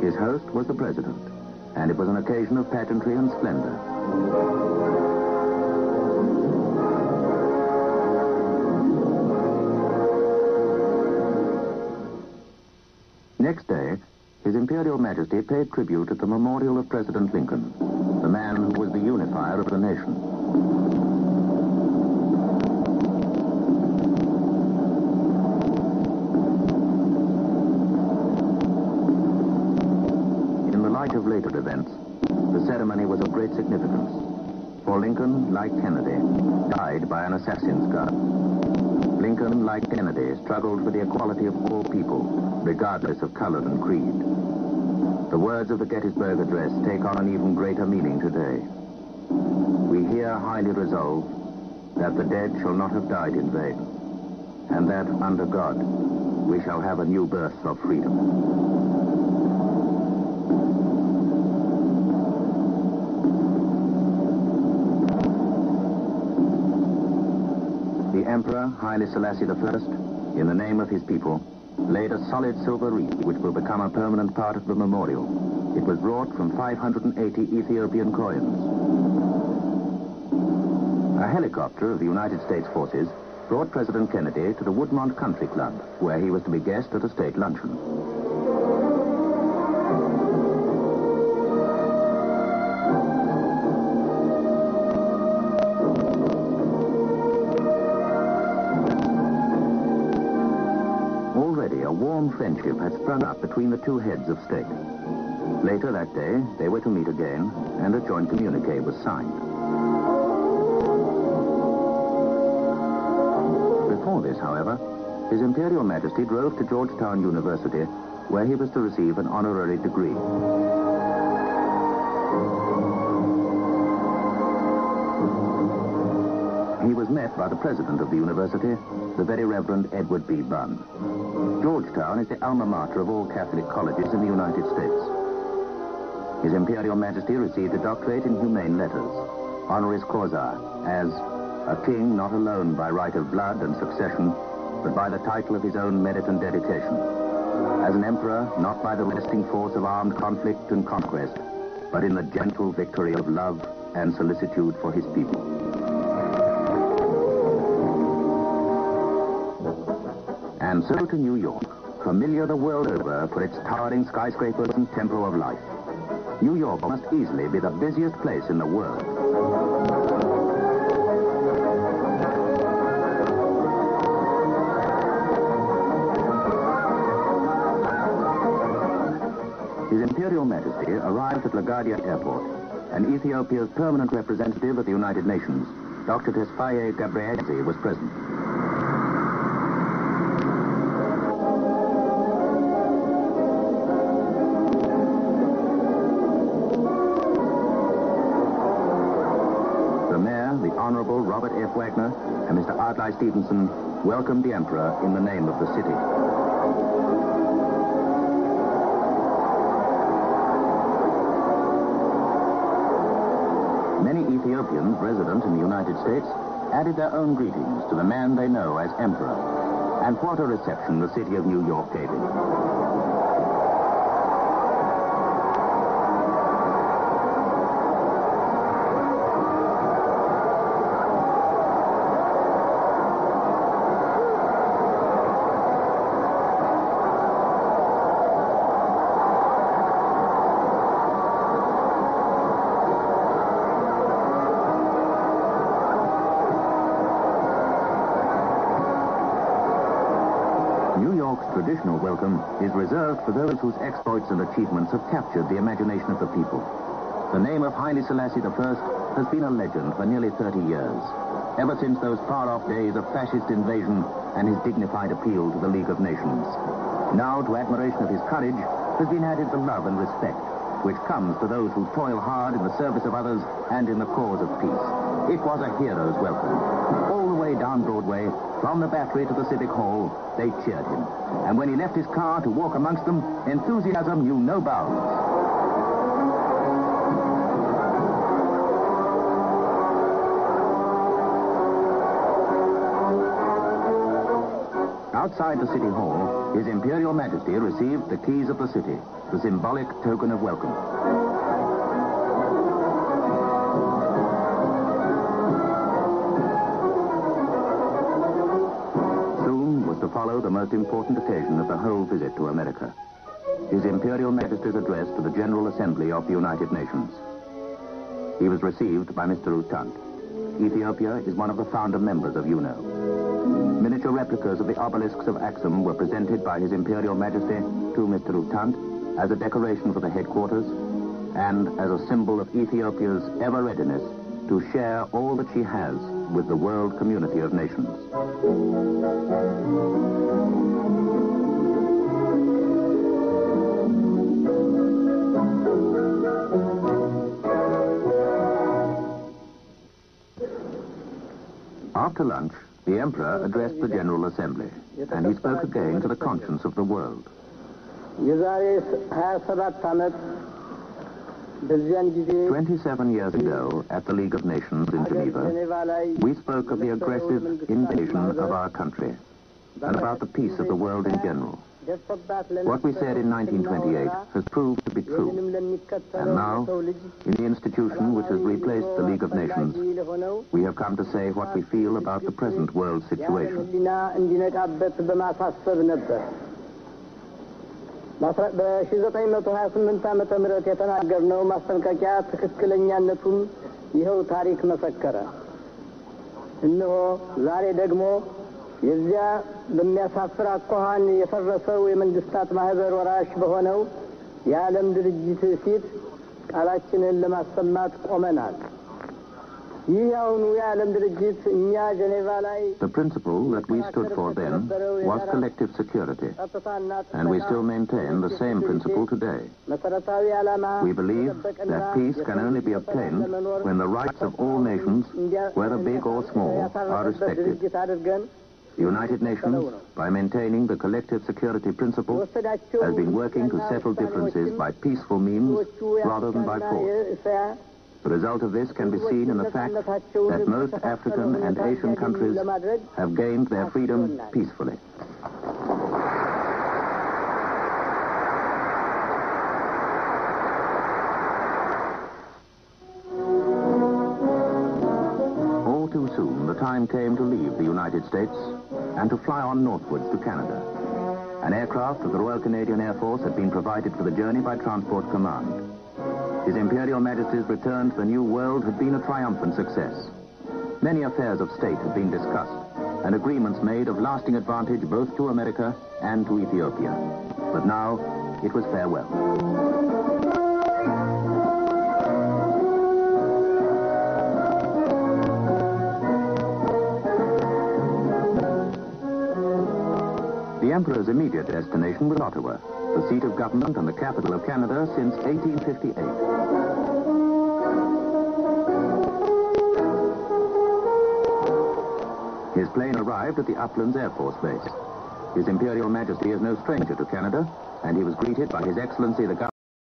His host was the president, and it was an occasion of pageantry and splendor. Next day, His Imperial Majesty paid tribute at the memorial of President Lincoln, the man who was the unifier of the nation. In the light of later events, the ceremony was of great significance, for Lincoln, like Kennedy, died by an assassin's gun. Lincoln, like Kennedy, struggled for the equality of all people, regardless of color and creed. The words of the Gettysburg Address take on an even greater meaning today. We here highly resolve that the dead shall not have died in vain, and that, under God, we shall have a new birth of freedom. The Emperor, Haile Selassie I, in the name of his people, laid a solid silver wreath which will become a permanent part of the memorial. It was wrought from 580 Ethiopian coins. A helicopter of the United States Forces brought President Kennedy to the Woodmont Country Club, where he was to be guest at a state luncheon. Already a warm friendship had sprung up between the two heads of state. Later that day, they were to meet again, and a joint communique was signed. Before this, however, His Imperial Majesty drove to Georgetown University, where he was to receive an honorary degree. He was met by the president of the university, the Very Reverend Edward B. Bunn. Georgetown is the alma mater of all Catholic colleges in the United States. His Imperial Majesty received a doctorate in humane letters, honoris causa, as a king not alone by right of blood and succession, but by the title of his own merit and dedication. As an emperor, not by the resting force of armed conflict and conquest, but in the gentle victory of love and solicitude for his people. And so to New York, familiar the world over for its towering skyscrapers and tempo of life. New York must easily be the busiest place in the world. His Imperial Majesty arrived at LaGuardia Airport, and Ethiopia's permanent representative at the United Nations, Dr. Tesfaye Gabrielsi, was present. The Honorable Robert F. Wagner and Mr. Ardley Stevenson welcomed the Emperor in the name of the city. Many Ethiopians resident in the United States added their own greetings to the man they know as Emperor. And what a reception the city of New York gave him. New York's traditional welcome is reserved for those whose exploits and achievements have captured the imagination of the people. The name of Haile Selassie I has been a legend for nearly 30 years, ever since those far-off days of fascist invasion and his dignified appeal to the League of Nations. Now, to admiration of his courage, has been added the love and respect which comes to those who toil hard in the service of others and in the cause of peace. It was a hero's welcome. All the way down Broadway, from the Battery to the Civic Hall, they cheered him. And when he left his car to walk amongst them, enthusiasm knew no bounds. Outside the City Hall, His Imperial Majesty received the keys of the city, the symbolic token of welcome. Soon was to follow the most important occasion of the whole visit to America, His Imperial Majesty's address to the General Assembly of the United Nations. He was received by Mr. U Thant. Ethiopia is one of the founder members of UNO. Miniature replicas of the obelisks of Axum were presented by His Imperial Majesty to Mr. U Thant as a decoration for the headquarters and as a symbol of Ethiopia's ever-readiness to share all that she has with the world community of nations. After lunch, the Emperor addressed the General Assembly, and he spoke again to the conscience of the world. 27 years ago, at the League of Nations in Geneva, we spoke of the aggressive invasion of our country and about the peace of the world in general. What we said in 1928 has proved to be true. And now, in the institution which has replaced the League of Nations, we have come to say what we feel about the present world situation. የዚያ በሚያሳፍር አኳኋን የፈረሰው የመንግስታት ማህበር ወራሽ በሆነው የዓለም ድርጅት ፊት ቃላችንን ለማሰማት ቆመናል። ይህ ያውኑ የዓለም ድርጅት እኛ ጀኔቫ ላይ The principle that we stood for then was collective security, and we still maintain the same principle today. We believe that peace can only be obtained when the rights of all nations, whether big or small, are respected. The United Nations, by maintaining the collective security principle, has been working to settle differences by peaceful means rather than by force. The result of this can be seen in the fact that most African and Asian countries have gained their freedom peacefully. Too soon, the time came to leave the United States and to fly on northwards to Canada. An aircraft of the Royal Canadian Air Force had been provided for the journey by Transport Command. His Imperial Majesty's return to the New World had been a triumphant success. Many affairs of state had been discussed and agreements made of lasting advantage both to America and to Ethiopia. But now, it was farewell. The Emperor's immediate destination was Ottawa, the seat of government and the capital of Canada since 1858. His plane arrived at the Uplands Air Force Base. His Imperial Majesty is no stranger to Canada, and he was greeted by His Excellency the Governor